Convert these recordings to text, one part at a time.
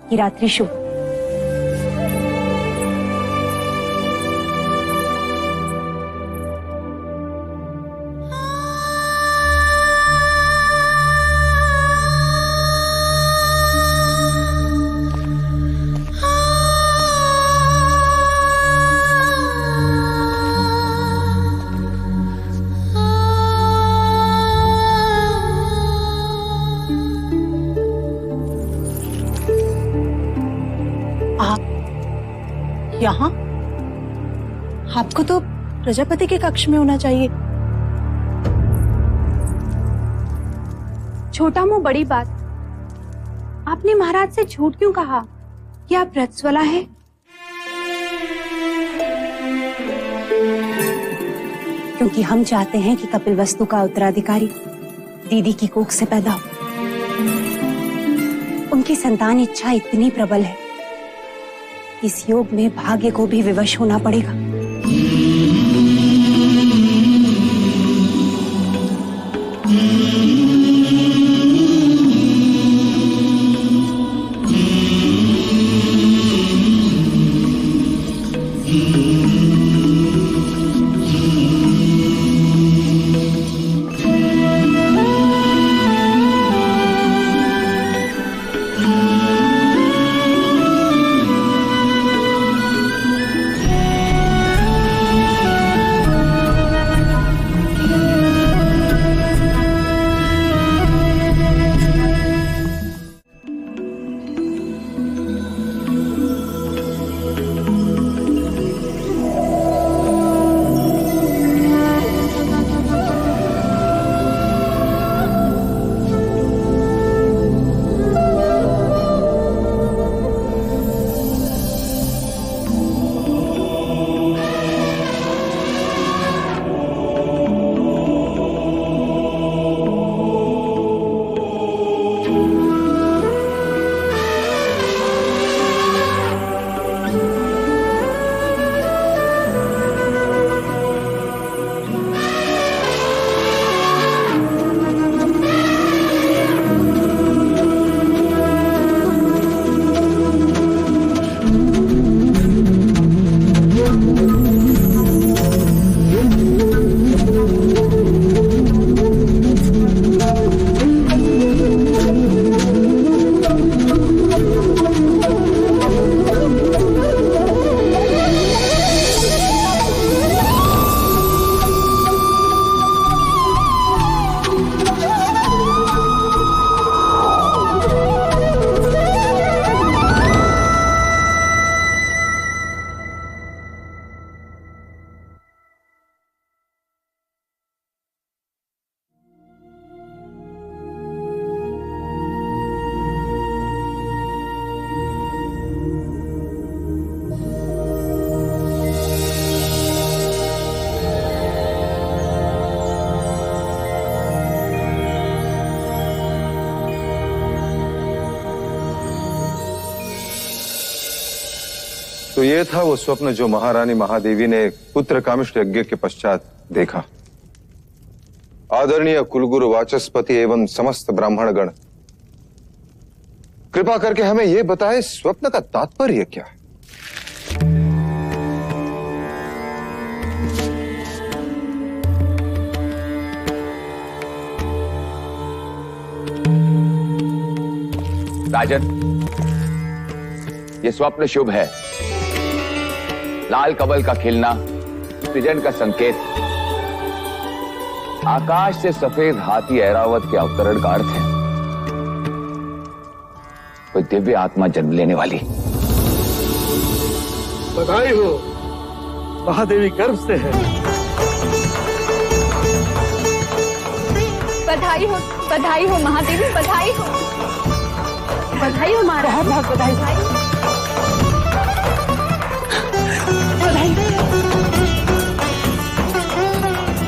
आपकी रात्रि शुभ। यहाँ आपको तो प्रजापति के कक्ष में होना चाहिए। छोटा मुंह बड़ी बात। आपने महाराज से झूठ क्यों कहा कि आप रजस्वला है? क्योंकि हम चाहते हैं कि कपिलवस्तु का उत्तराधिकारी दीदी की कोख से पैदा हो। उनकी संतान इच्छा इतनी प्रबल है, इस योग में भाग्य को भी विवश होना पड़ेगा। तो ये था वो स्वप्न जो महारानी महादेवी ने पुत्र कामिष्ठ यज्ञ के पश्चात देखा। आदरणीय कुलगुरु वाचस्पति एवं समस्त ब्राह्मणगण, कृपा करके हमें यह बताएं स्वप्न का तात्पर्य क्या है। राजन, ये स्वप्न शुभ है। लाल कमल का खिलना सृजन का संकेत, आकाश से सफेद हाथी ऐरावत के अवतरण का अर्थ है। कोई दिव्य आत्मा जन्म लेने वाली। बधाई हो, महादेवी गर्भ से है। बधाई हो महादेवी, बधाई हो महाराज। बहुत बधाई।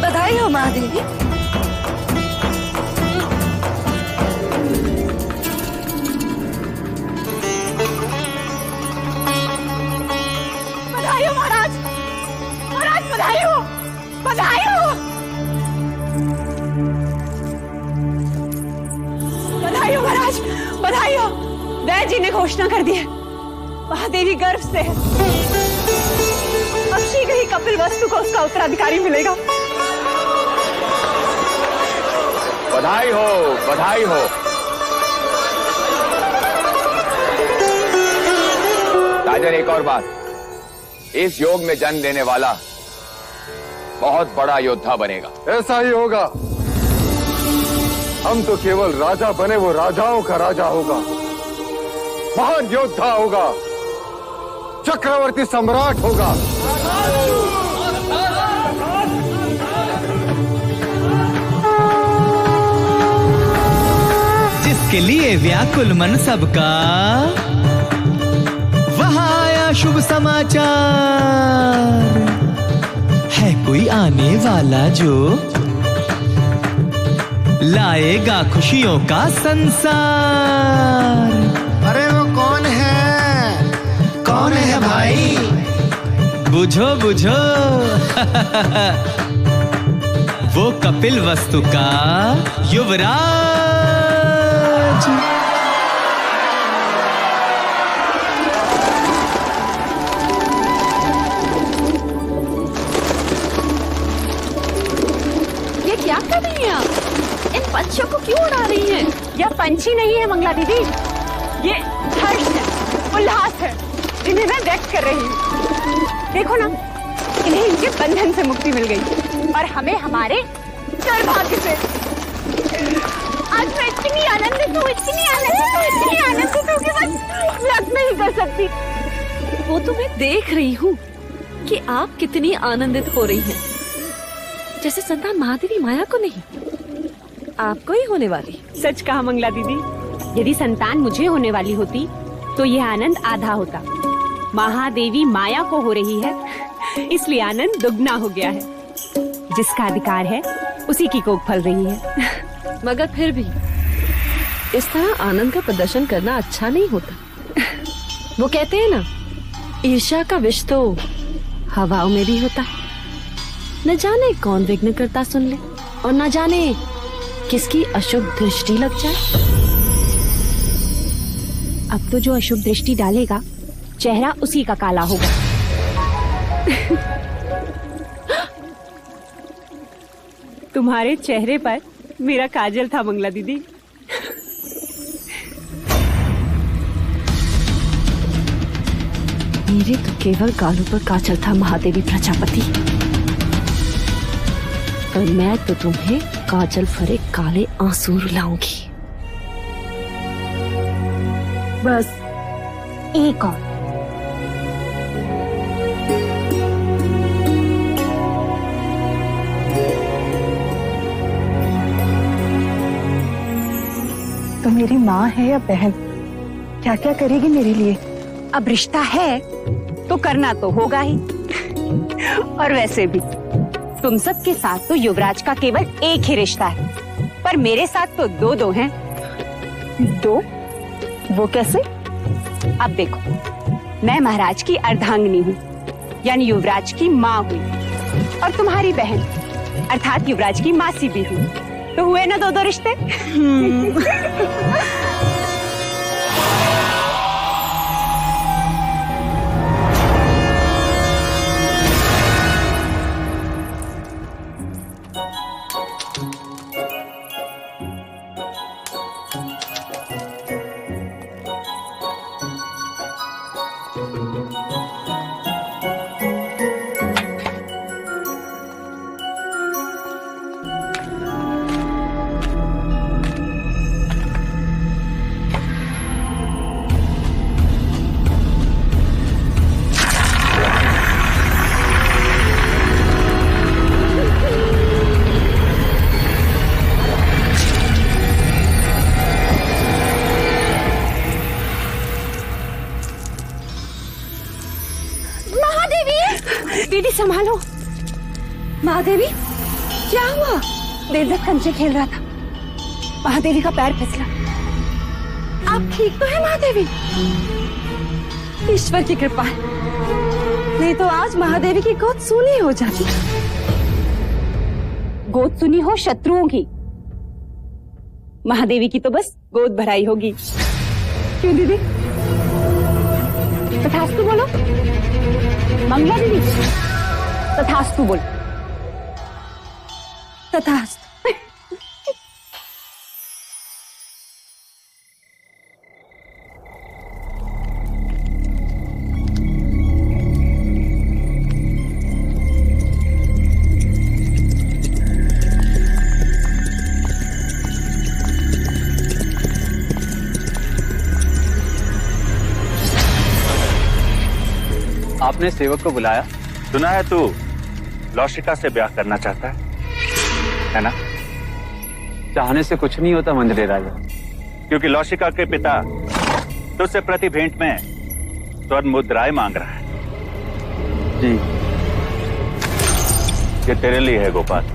बधाई हो महादेवी। बधाई हो महाराज, बधाई हो महाराज। बधाई हो। जय जी ने घोषणा कर दी है, महादेवी गर्भ से है। अब शीघ्र ही कपिल वस्तु को उसका उत्तराधिकारी मिलेगा। बधाई हो, बधाई हो। राजन, एक और बात, इस योग में जन्म लेने वाला बहुत बड़ा योद्धा बनेगा। ऐसा ही होगा। हम तो केवल राजा बने, वो राजाओं का राजा होगा, महान योद्धा होगा, चक्रवर्ती सम्राट होगा। जिसके लिए व्याकुल मन सबका, वहां आया शुभ समाचार। है कोई आने वाला जो लाएगा खुशियों का संसार। अरे वो कौन है? कौन है भाई? बुझो बुझो वो कपिल वस्तु का युवराज। ये क्या कर रही हैं आप? इन पंछियों को क्यों उड़ा रही हैं? यह पंछी नहीं है मंगला दीदी, ये हर्ष है, उल्लास है, जिन्हें मैं व्यक्त कर रही हूँ। देखो ना, इन्हें इनके बंधन से मुक्ति मिल गई और हमें हमारे दुर्भाग्य से। आज मैं इतनी आनंदित हूँ, इतनी आनंदित हूँ कि बस व्यक्त नहीं कर सकती। वो तो मैं देख रही हूँ कि आप कितनी आनंदित हो रही हैं। जैसे संतान महादेवी माया को नहीं, आपको ही होने वाली। सच कहा मंगला दीदी, यदि संतान मुझे होने वाली होती तो यह आनंद आधा होता। महादेवी माया को हो रही है, इसलिए आनंद दुगना हो गया है। जिसका अधिकार है उसी की कोख फल रही है। मगर फिर भी इस तरह आनंद का प्रदर्शन करना अच्छा नहीं होता। वो कहते हैं ना, ईर्ष्या का विष तो हवाओं में भी होता है। न जाने कौन विघ्न करता सुन ले, और न जाने किसकी अशुभ दृष्टि लग जाए। अब तो जो अशुभ दृष्टि डालेगा, चेहरा उसी का काला होगा। तुम्हारे चेहरे पर मेरा काजल था मंगला दीदी। मेरे तो केवल गालों पर काजल था महादेवी प्रजापति, पर मैं तो तुम्हें काजल भरे काले आंसू रुलाऊंगी। बस एक और। तो मेरी माँ है या बहन, क्या क्या करेगी मेरे लिए? अब रिश्ता है तो करना तो होगा ही। और वैसे भी तुम सबके साथ तो युवराज का केवल एक ही रिश्ता है, पर मेरे साथ तो दो दो हैं। दो? वो कैसे? अब देखो, मैं महाराज की अर्धांगिनी हूँ, यानी युवराज की माँ हुई, और तुम्हारी बहन अर्थात युवराज की मासी भी हूँ। तो हुए ना दो दो रिश्ते। दीदी संभालो। महादेवी, क्या हुआ? देवदत्त कंचे खेल रहा था, महादेवी का पैर फिसला। आप ठीक तो है महादेवी? ईश्वर की कृपा है, नहीं तो आज महादेवी की गोद सूनी हो जाती। गोद सुनी हो शत्रुओं की, महादेवी की तो बस गोद भराई होगी। क्यों दीदी? तथास्तु बोलो। मंगला दीदी, तथास्तु बोलो। तथास्तु। आपने सेवक को बुलाया? सुना है तू लौशिका से ब्याह करना चाहता है ना? चाहने से कुछ नहीं होता मंजरे राजा। क्योंकि लौशिका के पिता तुझसे प्रति भेंट में स्वर्ण मुद्राएं मांग रहा है। जी। ये तेरे लिए है गोपाल।